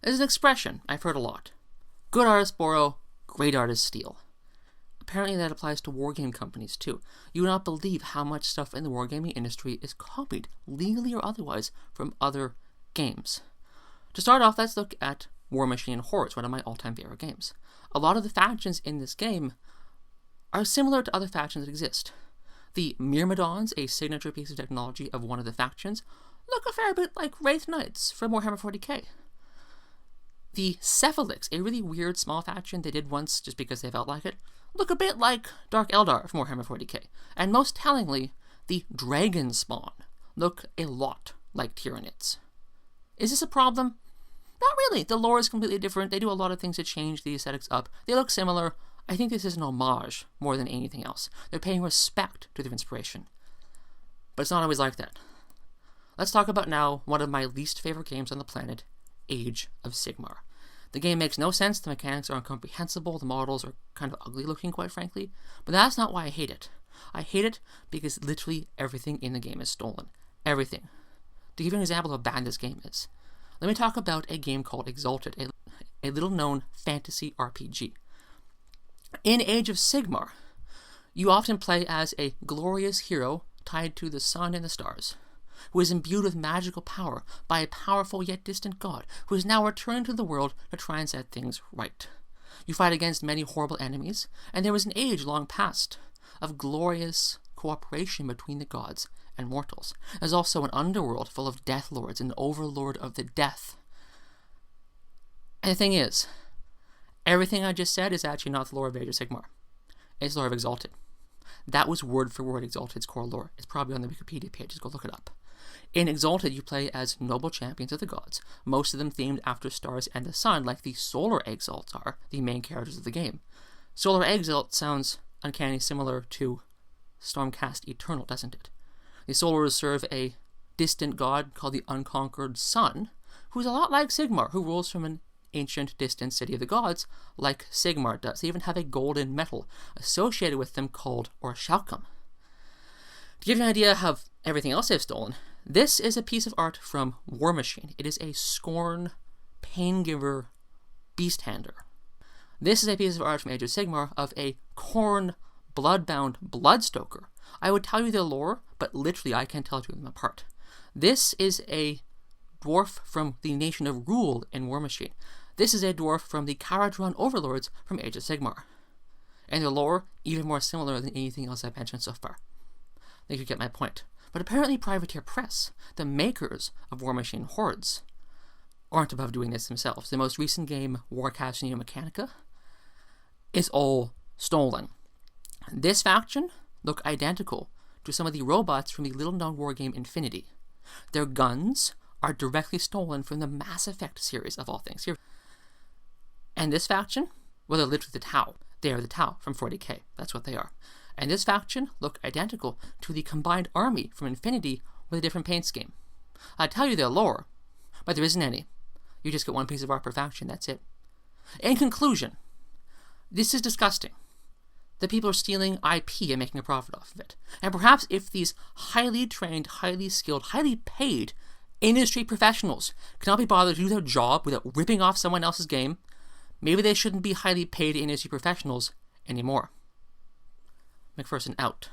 There's an expression I've heard a lot. Good artists borrow, great artists steal. Apparently that applies to wargame companies too. You would not believe how much stuff in the wargaming industry is copied, legally or otherwise, from other games. To start off, let's look at War Machine Hordes, one of my all-time favorite games. A lot of the factions in this game are similar to other factions that exist. The Myrmidons, a signature piece of technology of one of the factions, look a fair bit like Wraith Knights from Warhammer 40k. The Cephalics, a really weird small faction they did once just because they felt like it, look a bit like Dark Eldar from Warhammer 40k. And most tellingly, the Dragon Spawn look a lot like Tyranids. Is this a problem? Not really. The lore is completely different. They do a lot of things to change the aesthetics up. They look similar. I think this is an homage more than anything else. They're paying respect to their inspiration. But it's not always like that. Let's talk about now one of my least favorite games on the planet, Age of Sigmar. The game makes no sense, the mechanics are incomprehensible, the models are kind of ugly looking, quite frankly, but that's not why I hate it. I hate it because literally everything in the game is stolen. Everything. To give you an example of how bad this game is, let me talk about a game called Exalted, a little-known fantasy RPG. In Age of Sigmar, you often play as a glorious hero tied to the sun and the stars, who is imbued with magical power by a powerful yet distant god, who is now returned to the world to try and set things right. You fight against many horrible enemies, and there was an age long past of glorious cooperation between the gods and mortals. There's also an underworld full of death lords and overlord of the death. And the thing is, everything I just said is actually not the lore of Age of Sigmar. It's the lore of Exalted. That was word for word Exalted's core lore. It's probably on the Wikipedia page. Just go look it up. In Exalted, you play as noble champions of the gods, most of them themed after stars and the sun, like the Solar Exalts are, the main characters of the game. Solar Exalt sounds uncanny similar to Stormcast Eternal, doesn't it? The Solars serve a distant god called the Unconquered Sun, who's a lot like Sigmar, who rules from an ancient, distant city of the gods, like Sigmar does. They even have a golden metal associated with them called Orshaukum. To give you an idea of everything else they've stolen, this is a piece of art from War Machine. It is a Scorn Paingiver Beasthander. This is a piece of art from Age of Sigmar of a Khorne Bloodbound Bloodstoker. I would tell you their lore, but literally I can't tell you them apart. This is a dwarf from the Nation of Rule in War Machine. This is a dwarf from the Kharadron Overlords from Age of Sigmar. And their lore, even more similar than anything else I've mentioned so far. I think you get my point. But apparently Privateer Press, the makers of War Machine Hordes, aren't above doing this themselves. The most recent game, Warcast Neo Mechanica, is all stolen. This faction look identical to some of the robots from the little-known wargame Infinity. Their guns are directly stolen from the Mass Effect series of all things here. And this faction, well, they're literally the Tau. They are the Tau from 40k. That's what they are. And this faction look identical to the combined army from Infinity with a different paint scheme. I tell you their lore, but there isn't any. You just get one piece of art per faction, that's it. In conclusion, this is disgusting. The people are stealing IP and making a profit off of it. And perhaps if these highly trained, highly skilled, highly paid industry professionals cannot be bothered to do their job without ripping off someone else's game, maybe they shouldn't be highly paid industry professionals anymore. McPherson out.